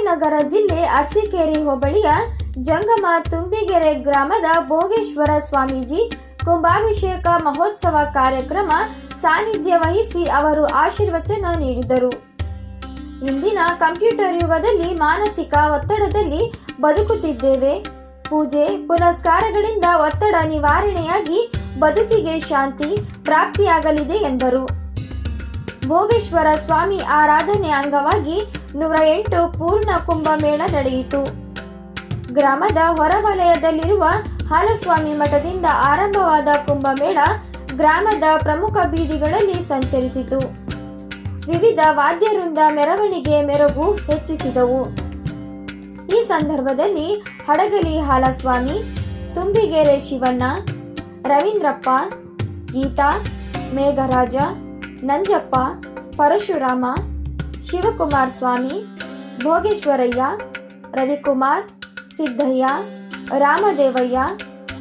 ವಿಜಯನಗರ ಜಿಲ್ಲೆ ಅರಸೀಕೆರೆ ಹೋಬಳಿಯ ಜಂಗಮ ತುಂಬಿಗೆರೆ ಗ್ರಾಮದ ಭೋಗೇಶ್ವರ ಸ್ವಾಮೀಜಿ ಕುಂಭಾಭಿಷೇಕ ಮಹೋತ್ಸವ ಕಾರ್ಯಕ್ರಮ ಸಾನ್ನಿಧ್ಯ ವಹಿಸಿ ಅವರು ಆಶೀರ್ವಚನ ನೀಡಿದರು. ಇಂದಿನ ಕಂಪ್ಯೂಟರ್ ಯುಗದಲ್ಲಿ ಮಾನಸಿಕ ಒತ್ತಡದಲ್ಲಿ ಬದುಕುತ್ತಿದ್ದೇವೆ. ಪೂಜೆ ಪುನಸ್ಕಾರಗಳಿಂದ ಒತ್ತಡ ನಿವಾರಣೆಯಾಗಿ ಬದುಕಿಗೆ ಶಾಂತಿ ಪ್ರಾಪ್ತಿಯಾಗಲಿದೆ ಎಂದರು. ಭೋಗೇಶ್ವರ ಸ್ವಾಮಿ ಆರಾಧನೆ ಅಂಗವಾಗಿ 108 ಪೂರ್ಣ ಕುಂಭಮೇಳ ನಡೆಯಿತು. ಗ್ರಾಮದ ಹೊರವಲಯದಲ್ಲಿರುವ ಹಾಲಸ್ವಾಮಿ ಮಠದಿಂದ ಆರಂಭವಾದ ಕುಂಭಮೇಳ ಗ್ರಾಮದ ಪ್ರಮುಖ ಬೀದಿಗಳಲ್ಲಿ ಸಂಚರಿಸಿತು. ವಿವಿಧ ವಾದ್ಯವೃಂದ ಮೆರವಣಿಗೆ ಮೆರುಗು ಹೆಚ್ಚಿಸಿದವು. ಈ ಸಂದರ್ಭದಲ್ಲಿ ಹಡಗಲಿ ಹಾಲಸ್ವಾಮಿ, ತುಂಬಿಗೆರೆ ಶಿವಣ್ಣ, ರವೀಂದ್ರಪ್ಪ, ಗೀತಾ, ಮೇಘರಾಜ, ನಂಜಪ್ಪ, ಪರಶುರಾಮ, ಶಿವಕುಮಾರ್ ಸ್ವಾಮಿ, ಭೋಗೇಶ್ವರಯ್ಯ, ರವಿಕುಮಾರ್, ಸಿದ್ದಯ್ಯ, ರಾಮದೇವಯ್ಯ,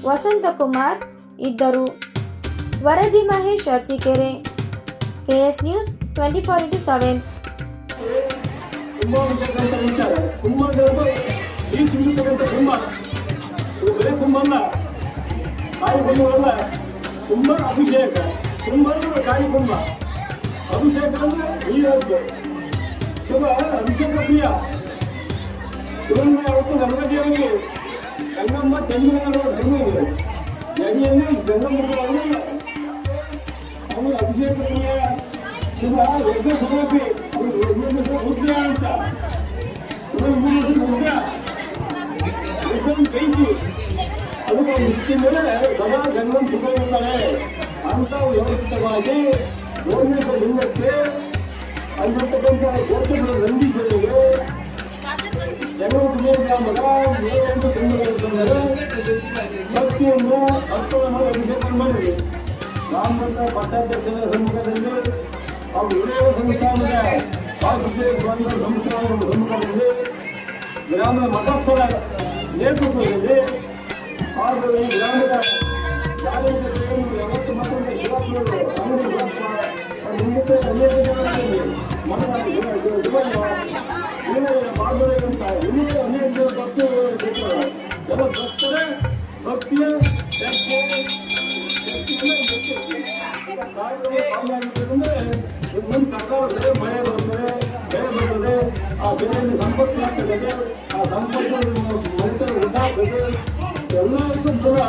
ವಸಂತಕುಮಾರ್ ಇದ್ದರು. ವರದಿ ಮಹೇಶ್ ಅರಸೀಕೆರೆ, KS ನ್ಯೂಸ್ 24/7. ಅಭಿಷೇಕ ಕಾಯಿ ಕುಂಭ ಅಭಿಷೇಕ ಅಂದ್ರೆ ನೀರದ್ದು ಶುಭ ಅಭಿಷೇಕ ಪ್ರಿಯ ಶಿವಣ್ಣ ಅವತ್ತು ಗಂಗದೇವರಿಗೆ ಗಂಗಮ್ಮ ತೆಂಗಿನ ಗಂಗೆ ಜಗಿಯನ್ನು ಗಂಗಮ್ಮ ಅವನು ಅಭಿಷೇಕ ಪ್ರಿಯ ಶುಭ ಯಜ್ಞ ಸಮರ್ಪಿ ಮುದ್ದೆ ಅಂತ ಮುದ್ದೆ ಕೈಕಿ ಅದಕ್ಕೆ ಮುಖ್ಯ ಮೇಲೆ ಸದಾ ಗಂಗಮ್ಮ ಸುಖವಿರ್ತಾಳೆ ಅಂತ ವ್ಯವಸ್ಥಿತವಾಗಿ ಗೋರ್ಮೆಂಟ್ ಲಿಂಗಕ್ಕೆ ಅಲ್ಲಿರ್ತಕ್ಕಂಥ ಗೋತ್ರಗಳ ನಂದೀಶ್ವರಿಗೆ ಜನರು ಗ್ರಾಮದ 7 ತಿಂಗಳು ಭಕ್ತಿಯನ್ನು ಅರ್ಥವನ್ನು ಅಭಿಷೇಕ ಮಾಡಿದೆ. ರಾಮಚಂದ್ರ ಪಟ್ಟಾಧ್ಯಕ್ಷರ ಸಮ್ಮುಖದಲ್ಲಿ ಹಾಗೂ ಹಿರಿಯ ಸಂಸ್ಥಾನದ ವಾಸುದೇವ ಸ್ವಾಮಿಗಳ ಸಮ್ಮುಖದಲ್ಲಿ ಗ್ರಾಮದ ಮಠಸ್ಥರ ನೇತೃತ್ವದಲ್ಲಿ ಹಾಗೂ ಈ ಗ್ರಾಮದ ಯಾವತ್ತು ಮಕ್ಕಳಿಗೆ ಶಿವಪ್ಪನವರು ಅನೇಕ ಜನರಲ್ಲಿ ಮಾಡುವಂತ ಅನೇಕ ಭಕ್ತರು ಎಲ್ಲ ಭಕ್ತರ ಭಕ್ತಿಯ ಮುಂದೆ ಸರ್ಕಾರ ಮಳೆ ಬರ್ತದೆ, ಬೆಳೆ ಬರ್ತದೆ, ಆ ಬೆಳೆಯಲ್ಲಿ ಸಂಪತ್ತು ಆಗ್ತದೆ, ಆ ಸಂಪತ್ತು ಮನುಷ್ಯರು ಉಂಟಾಗ್ತದೆ. ಎಲ್ಲರಿಗೂ ಕೂಡ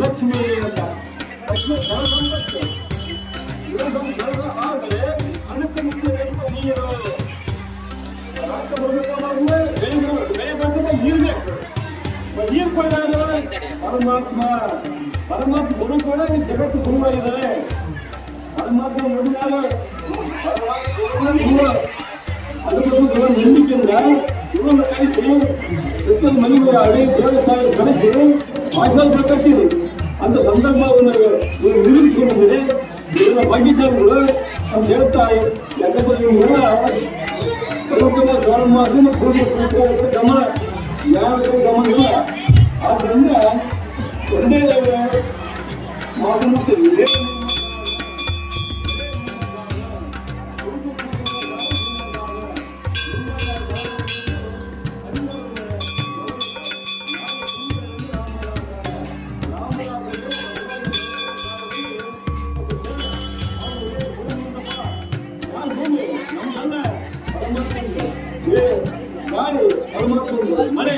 ಲಕ್ಷ್ಮಿ ಅಂತ ಲಕ್ಷ್ಮಿ ಸಂಪತ್ತು ಆದರೆ ಅದಕ್ಕೆ ಮುಖ್ಯ ನೀರು ರಾಷ್ಟ್ರ ಬರಬೇಕಾದ್ರೆ ಬೆಳೆ ಬಂದರೆ ನೀರು ಬೇಕು. ನೀರು ಕೊಡೋದಾದ್ರೆ ಪರಮಾತ್ಮ ಗುರು ಕೂಡ ಜಗತ್ತು ತುಂಬ ಇದ್ದಾರೆ. ಪರಮಾತ್ಮ ನೋಡಿದಾಗ ಅದಕ್ಕೆ ನಂಬಿಕೆಯಿಂದ ಇವನ್ನ ಕಳಿಸಿ ಪ್ರತಿಯೊಂದು ಮನೆಗೆ ಹಳೆ ದೇವಸ್ಥಾನ ಕಳಿಸಿ ಆಶೀರ್ವಾದ ಕಟ್ಟಿದೆ. ಅಂತ ಸಂದರ್ಭವನ್ನು ನೀವು ನಿರೂಪಿಸಿಕೊಂಡಿದ್ದೀರಿ. ಇವರ ಭಾಗ್ಯಚಾರಿಗಳು ಅಂತ ಹೇಳ್ತಾ ಯಾಕಂದ್ರೆ ನೀವೆಲ್ಲ ಗಮನ ಯಾವ ಗಮನ ಇಲ್ಲ. ಆದ್ದರಿಂದ ಒಂದೇ ಮಾತನಾಡ್ತೀವಿ. ಮಳೆ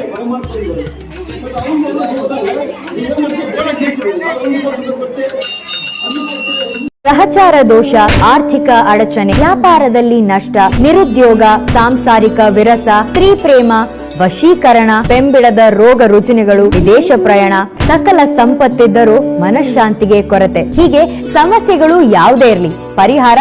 ಗ್ರಹಚಾರ ದೋಷ, ಆರ್ಥಿಕ ಅಡಚಣೆ, ವ್ಯಾಪಾರದಲ್ಲಿ ನಷ್ಟ, ನಿರುದ್ಯೋಗ, ಸಾಂಸಾರಿಕ ವಿರಸ, ಸ್ತ್ರೀ ಪ್ರೇಮ, ವಶೀಕರಣ, ಬೆಂಬಿಡದ ರೋಗ ರುಜಿನಗಳು, ವಿದೇಶ ಪ್ರಯಾಣ, ಸಕಲ ಸಂಪತ್ತಿದ್ದರೂ ಮನಃಶಾಂತಿಗೆ ಕೊರತೆ, ಹೀಗೆ ಸಮಸ್ಯೆಗಳು ಯಾವುದೇ ಇರಲಿ ಪರಿಹಾರ